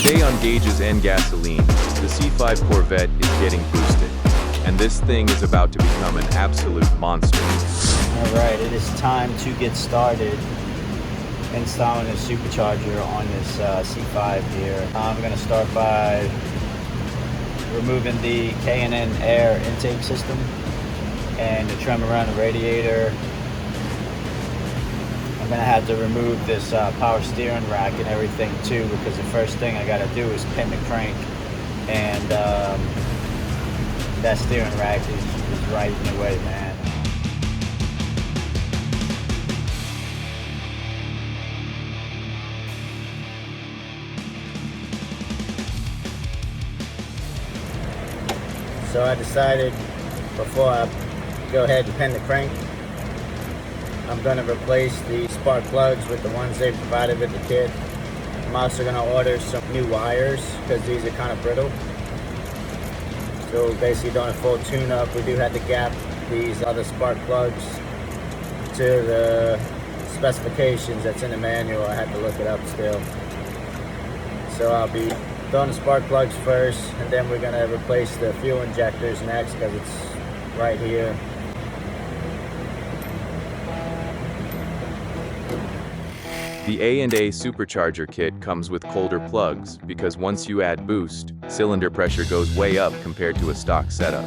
Today on Gauges and Gasoline, the C5 Corvette is getting boosted, and this thing is about to become an absolute monster. Alright, it is time to get started installing a supercharger on this C5 here. I'm going to start by removing the K&N air intake system and the trim around the radiator. I'm going to have to remove this power steering rack and everything too, because the first thing I got to do is pin the crank, and that steering rack is right in the way, man. So I decided, before I go ahead and pin the crank, I'm going to replace the spark plugs with the ones they provided with the kit. I'm also going to order some new wires because these are kind of brittle. So basically doing a full tune-up. We do have to gap these other spark plugs to the specifications that's in the manual. I had to look it up still. So I'll be throwing the spark plugs first, and then we're going to replace the fuel injectors next because it's right here. The A&A Supercharger kit comes with colder plugs because once you add boost, cylinder pressure goes way up compared to a stock setup.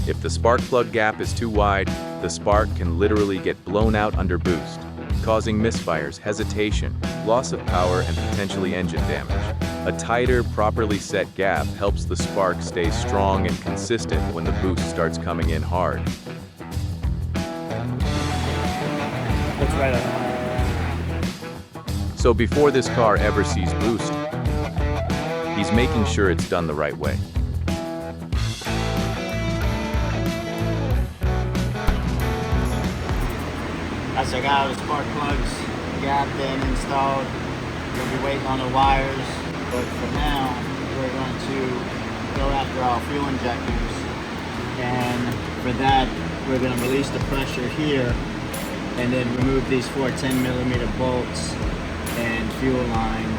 If the spark plug gap is too wide, the spark can literally get blown out under boost, causing misfires, hesitation, loss of power, and potentially engine damage. A tighter, properly set gap helps the spark stay strong and consistent when the boost starts coming in hard. Looks right on. So before this car ever sees boost, he's making sure it's done the right way. As I got all the spark plugs gapped and installed, we'll be waiting on the wires. But for now, we're going to go after our fuel injectors. And for that, we're going to release the pressure here and then remove these 4 10mm bolts and fuel line,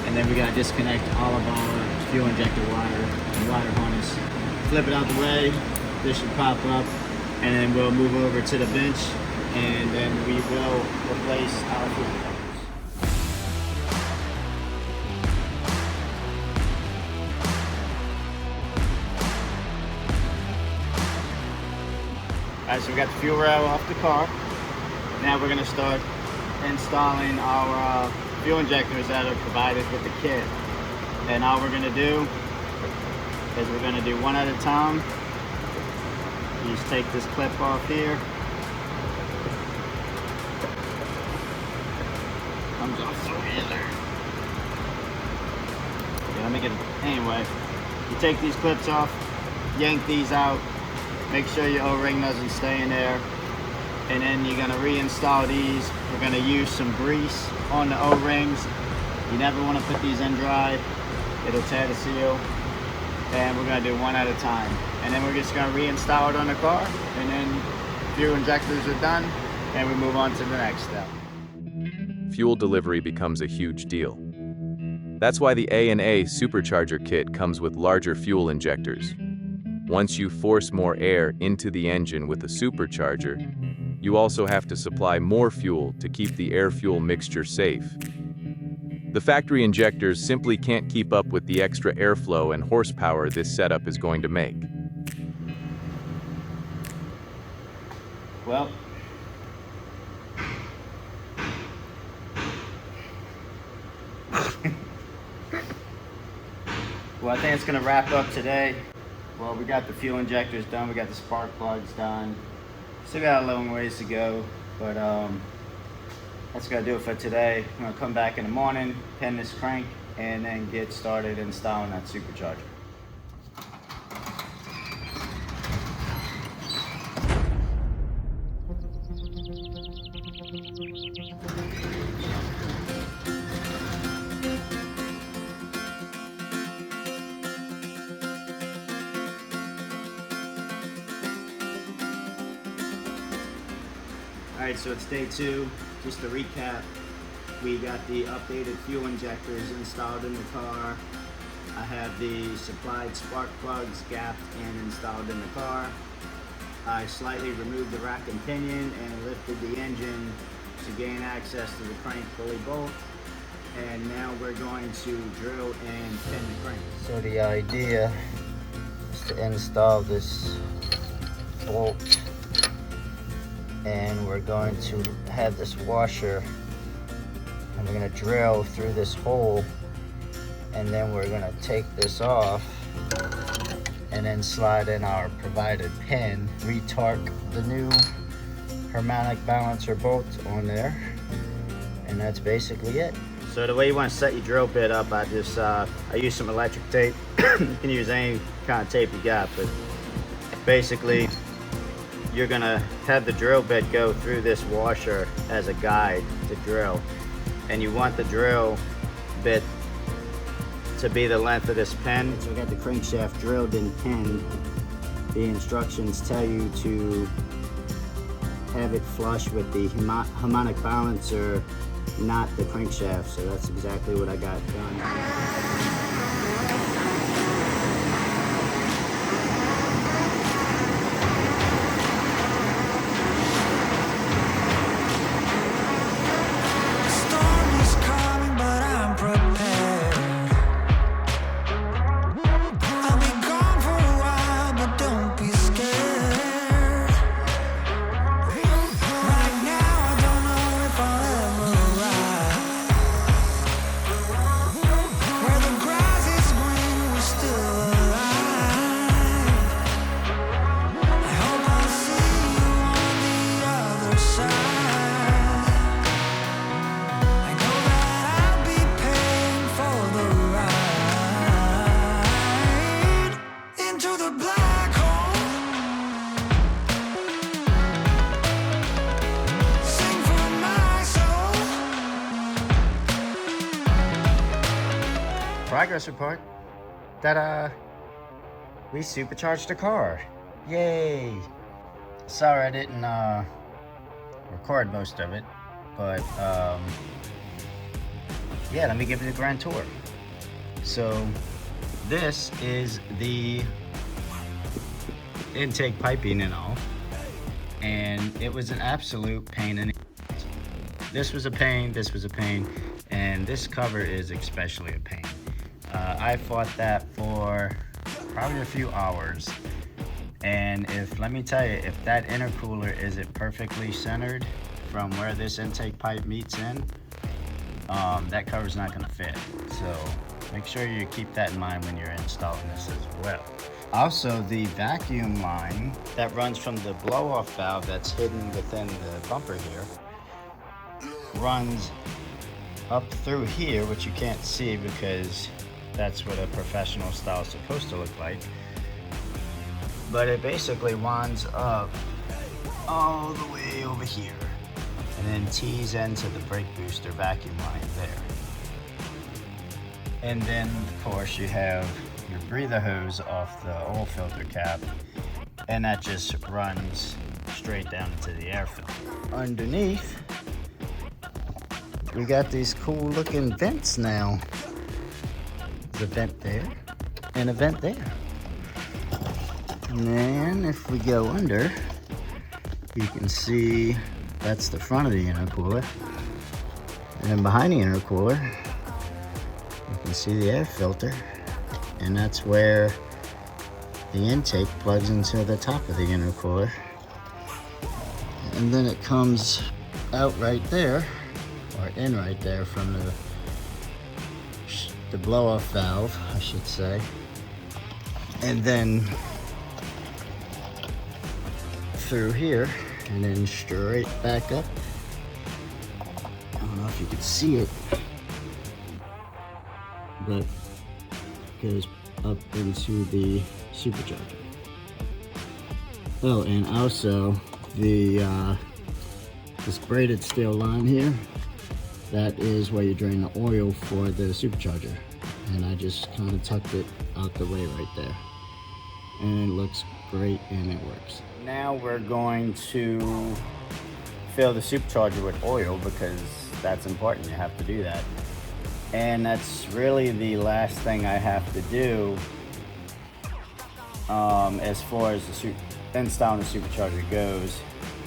and then we're going to disconnect all of our fuel injector wire and wire harness. Flip it out the way, this should pop up, and then we'll move over to the bench, and then we will replace our fuel injectors. Alright, so we got the fuel rail off the car. Now we're going to start installing our fuel injectors that are provided with the kit. And all we're going to do is we're going to do one at a time. You just take this clip off here. Comes off so easy. Okay, let me get it. Anyway, you take these clips off, yank these out, make sure your O-ring doesn't stay in there. And then you're going to reinstall these. We're going to use some grease on the O-rings. You never want to put these in dry. It'll tear the seal. And we're going to do one at a time. And then we're just going to reinstall it on the car. And then fuel injectors are done. And we move on to the next step. Fuel delivery becomes a huge deal. That's why the A&A Supercharger kit comes with larger fuel injectors. Once you force more air into the engine with a supercharger, you also have to supply more fuel to keep the air-fuel mixture safe. The factory injectors simply can't keep up with the extra airflow and horsepower this setup is going to make. Well, I think it's going to wrap up today. Well, we got the fuel injectors done, we got the spark plugs done. Still got a long ways to go, but that's gonna do it for today. I'm gonna come back in the morning, pin this crank, and then get started installing that supercharger. Alright, so it's day 2. Just to recap, we got the updated fuel injectors installed in the car. I have the supplied spark plugs gapped and installed in the car. I slightly removed the rack and pinion and lifted the engine to gain access to the crank pulley bolt. And now we're going to drill and pin the crank. So the idea is to install this bolt, and we're going to have this washer, and we're going to drill through this hole, and then we're going to take this off and then slide in our provided pin, retorque the new harmonic balancer bolt on there, and that's basically it. So the way you want to set your drill bit up, I use some electric tape. You can use any kind of tape you got, but basically you're gonna have the drill bit go through this washer as a guide to drill, and you want the drill bit to be the length of this pin. So we got the crankshaft drilled and pinned. The instructions tell you to have it flush with the harmonic balancer, not the crankshaft. So that's exactly what I got done. Progress report. Ta-da! We supercharged the car. Yay! Sorry I didn't record most of it, but yeah, let me give you the grand tour. So this is the intake piping and all, and it was an absolute pain in the ass. This was a pain, this was a pain, and this cover is especially a pain. I fought that for probably a few hours, and let me tell you, if that intercooler isn't perfectly centered from where this intake pipe meets in, that cover's not gonna fit. So make sure you keep that in mind when you're installing this as well. Also, the vacuum line that runs from the blow-off valve that's hidden within the bumper here runs up through here, which you can't see because that's what a professional style is supposed to look like. But it basically winds up all the way over here and then tees into the brake booster vacuum line there. And then, of course, you have your breather hose off the oil filter cap, and that just runs straight down into the air filter. Underneath, we got these cool looking vents now. There's a vent there and a vent there. And then if we go under, you can see that's the front of the intercooler. And then behind the intercooler, you can see the air filter. And that's where the intake plugs into the top of the intercooler. And then it comes out right there, or in right there from the blow-off valve, I should say. And then through here, and then straight back up. I don't know if you can see it, but goes up into the supercharger. Oh, and also this braided steel line here, that is where you drain the oil for the supercharger. And I just kind of tucked it out the way right there. And it looks great and it works. Now we're going to fill the supercharger with oil because that's important, you have to do that. And that's really the last thing I have to do as far as the installing the supercharger goes.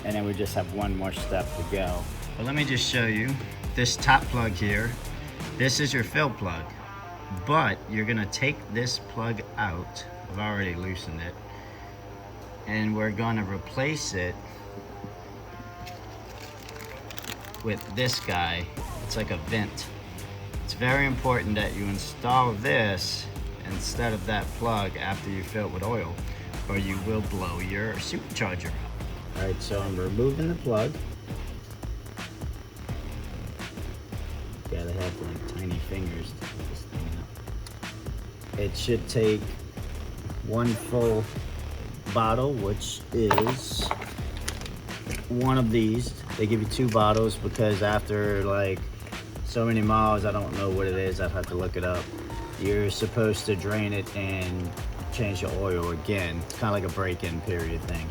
And then we just have one more step to go. But let me just show you this top plug here. This is your fill plug, but you're gonna take this plug out. I've already loosened it. And we're gonna replace it with this guy. It's like a vent. It's very important that you install this instead of that plug after you fill it with oil, or you will blow your supercharger. All right, so I'm removing the plug. Gotta have like tiny fingers to put this thing up. It should take one full bottle, which is one of these. They give you 2 bottles because after like so many miles, I don't know what it is, I'd have to look it up. You're supposed to drain it and change the oil again. It's kind of like a break-in period thing.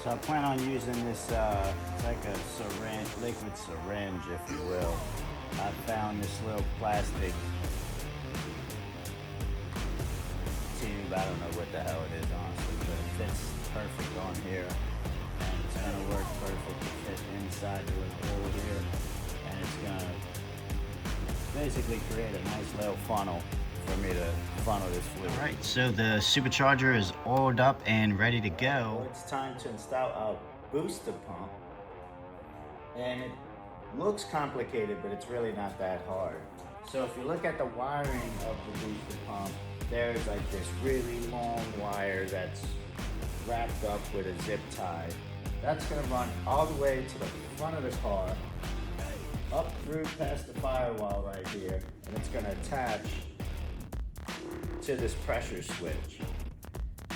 So I plan on using this, it's like a syringe, liquid syringe, if you will. I found this little plastic tube. I don't know what the hell it is, honestly, but it fits perfect on here. And it's gonna work perfect to fit inside the little hole here. And it's gonna basically create a nice little funnel for me to funnel this fluid. All right, so the supercharger is oiled up and ready to go. Well, it's time to install a booster pump. And it looks complicated, but it's really not that hard. So if you look at the wiring of the booster pump, there's like this really long wire that's wrapped up with a zip tie. That's gonna run all the way to the front of the car, up through past the firewall right here, and it's gonna attach to this pressure switch.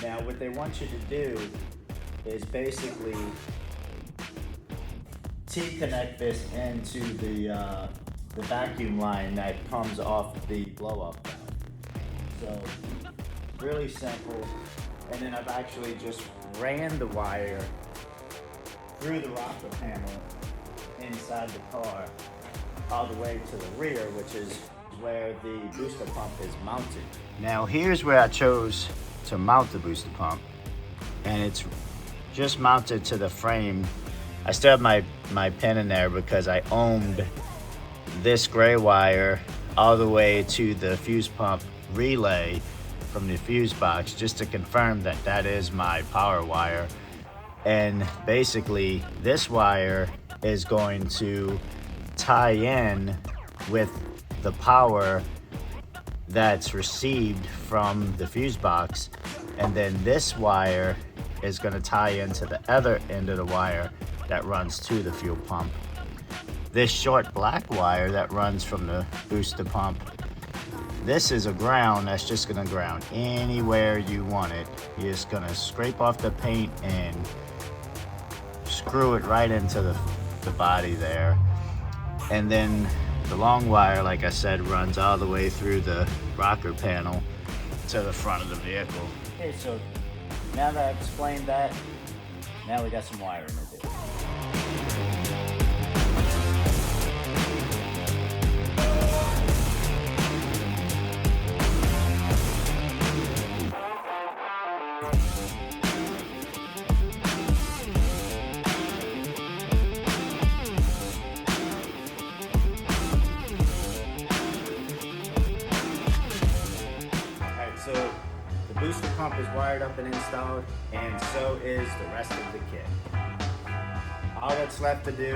Now what they want you to do is basically T-connect this into the vacuum line that comes off the blow-up valve. So really simple. And then I've actually just ran the wire through the rocker panel inside the car all the way to the rear, which is where the booster pump is mounted. Now here's where I chose to mount the booster pump, and it's just mounted to the frame. I still have my pin in there because I ohmed this gray wire all the way to the fuse pump relay from the fuse box, just to confirm that that is my power wire. And basically this wire is going to tie in with the power that's received from the fuse box, and then this wire is going to tie into the other end of the wire that runs to the fuel pump. This short black wire that runs from the booster pump, this is a ground that's just going to ground anywhere you want it. You're just going to scrape off the paint and screw it right into the body there. And then the long wire, like I said, runs all the way through the rocker panel to the front of the vehicle. Okay, so now that I've explained that, now we got some wiring to do. So the booster pump is wired up and installed, and so is the rest of the kit. All that's left to do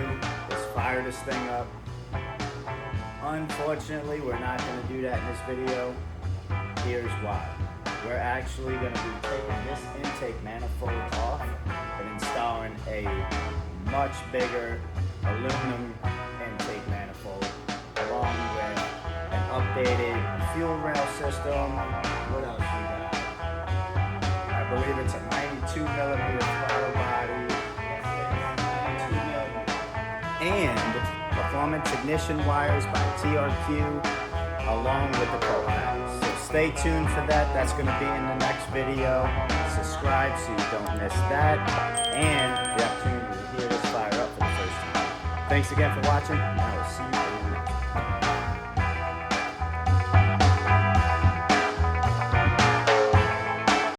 is fire this thing up. Unfortunately, we're not going to do that in this video. Here's why. We're actually going to be taking this intake manifold off and installing a much bigger aluminum intake manifold, along with an updated fuel rail system. What else we got? I believe it's a 92 millimeter throttle body, 92 millimeter, and performance ignition wires by TRQ, along with the pole house. So stay tuned for that. That's going to be in the next video. Subscribe so you don't miss that, and the opportunity to hear this fire up for the first time. Thanks again for watching, and I will see you later.